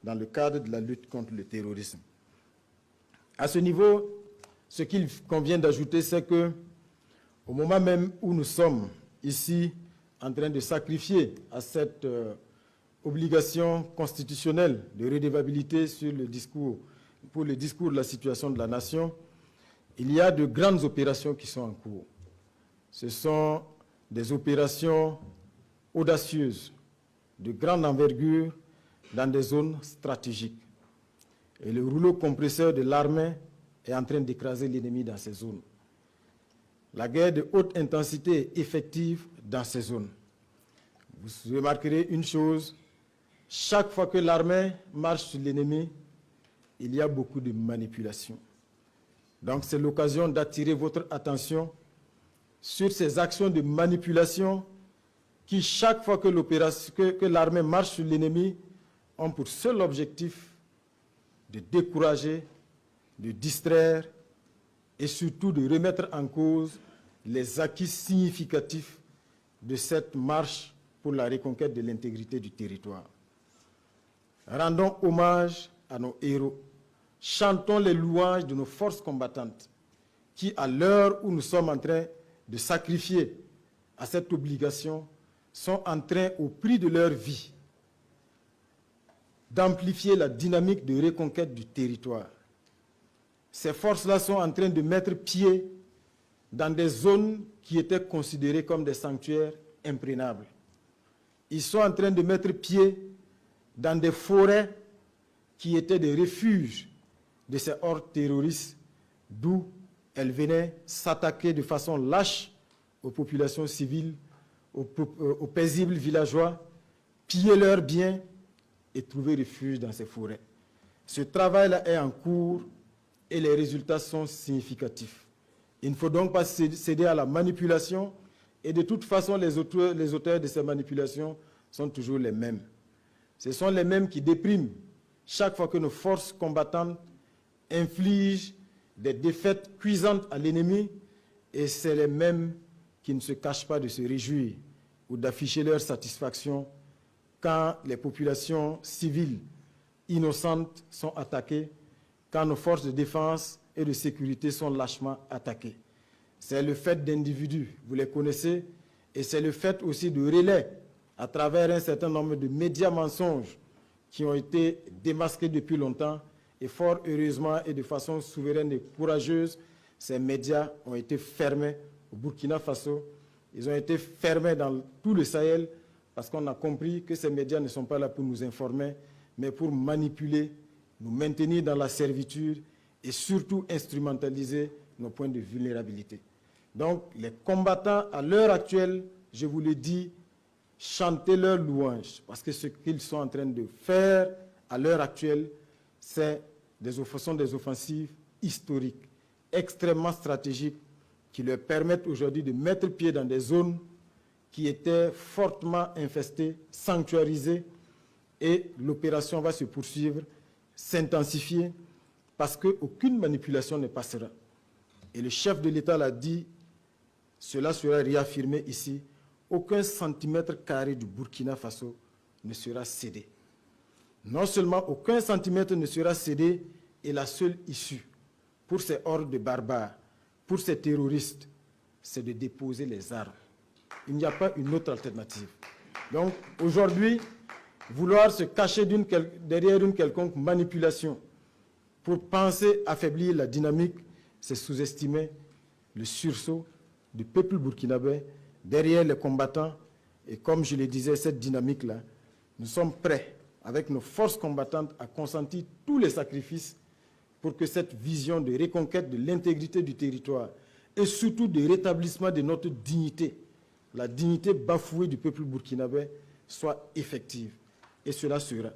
dans le cadre de la lutte contre le terrorisme. À ce niveau, ce qu'il convient d'ajouter, c'est que au moment même où nous sommes ici en train de sacrifier à cette obligation constitutionnelle de redevabilité pour le discours de la situation de la nation, il y a de grandes opérations qui sont en cours. Ce sont des opérations audacieuses, de grande envergure, dans des zones stratégiques. Et le rouleau compresseur de l'armée est en train d'écraser l'ennemi dans ces zones. La guerre de haute intensité est effective dans ces zones. Vous remarquerez une chose, chaque fois que l'armée marche sur l'ennemi, il y a beaucoup de manipulation. Donc c'est l'occasion d'attirer votre attention sur ces actions de manipulation qui, chaque fois que l'armée marche sur l'ennemi, ont pour seul objectif de décourager, de distraire et surtout de remettre en cause les acquis significatifs de cette marche pour la reconquête de l'intégrité du territoire. Rendons hommage à nos héros. Chantons les louanges de nos forces combattantes qui, à l'heure où nous sommes en train de sacrifier à cette obligation, sont en train, au prix de leur vie, d'amplifier la dynamique de reconquête du territoire. Ces forces-là sont en train de mettre pied dans des zones qui étaient considérées comme des sanctuaires imprénables. Ils sont en train de mettre pied dans des forêts qui étaient des refuges de ces hordes terroristes, d'où elles venaient s'attaquer de façon lâche aux populations civiles, aux paisibles villageois, piller leurs biens et trouver refuge dans ces forêts. Ce travail-là est en cours et les résultats sont significatifs. Il ne faut donc pas céder à la manipulation et de toute façon, les auteurs de ces manipulations sont toujours les mêmes. Ce sont les mêmes qui dépriment chaque fois que nos forces combattantes infligent des défaites cuisantes à l'ennemi et c'est les mêmes qui ne se cachent pas de se réjouir ou d'afficher leur satisfaction quand les populations civiles innocentes sont attaquées, quand nos forces de défense et de sécurité sont lâchement attaquées. C'est le fait d'individus, vous les connaissez, et c'est le fait aussi de relais à travers un certain nombre de médias mensonges qui ont été démasqués depuis longtemps, et fort heureusement et de façon souveraine et courageuse, ces médias ont été fermés au Burkina Faso, ils ont été fermés dans tout le Sahel, parce qu'on a compris que ces médias ne sont pas là pour nous informer, mais pour manipuler, nous maintenir dans la servitude et surtout instrumentaliser nos points de vulnérabilité. Donc, les combattants, à l'heure actuelle, je vous le dis, chantez leurs louanges, parce que ce qu'ils sont en train de faire à l'heure actuelle, sont des offensives historiques, extrêmement stratégiques, qui leur permettent aujourd'hui de mettre pied dans des zones qui étaient fortement infestées, sanctuarisées, et l'opération va se poursuivre, s'intensifier, parce qu'aucune manipulation ne passera. Et le chef de l'État l'a dit, cela sera réaffirmé ici, aucun centimètre carré du Burkina Faso ne sera cédé. Non seulement aucun centimètre ne sera cédé, et la seule issue pour ces hordes de barbares, pour ces terroristes, c'est de déposer les armes. Il n'y a pas une autre alternative. Donc aujourd'hui, vouloir se cacher derrière une quelconque manipulation pour penser affaiblir la dynamique, c'est sous-estimer le sursaut du peuple burkinabé derrière les combattants. Et comme je le disais, cette dynamique-là, nous sommes prêts, avec nos forces combattantes, à consentir tous les sacrifices pour que cette vision de reconquête de l'intégrité du territoire et surtout de rétablissement de notre dignité, la dignité bafouée du peuple burkinabé, soit effective. Et cela sera.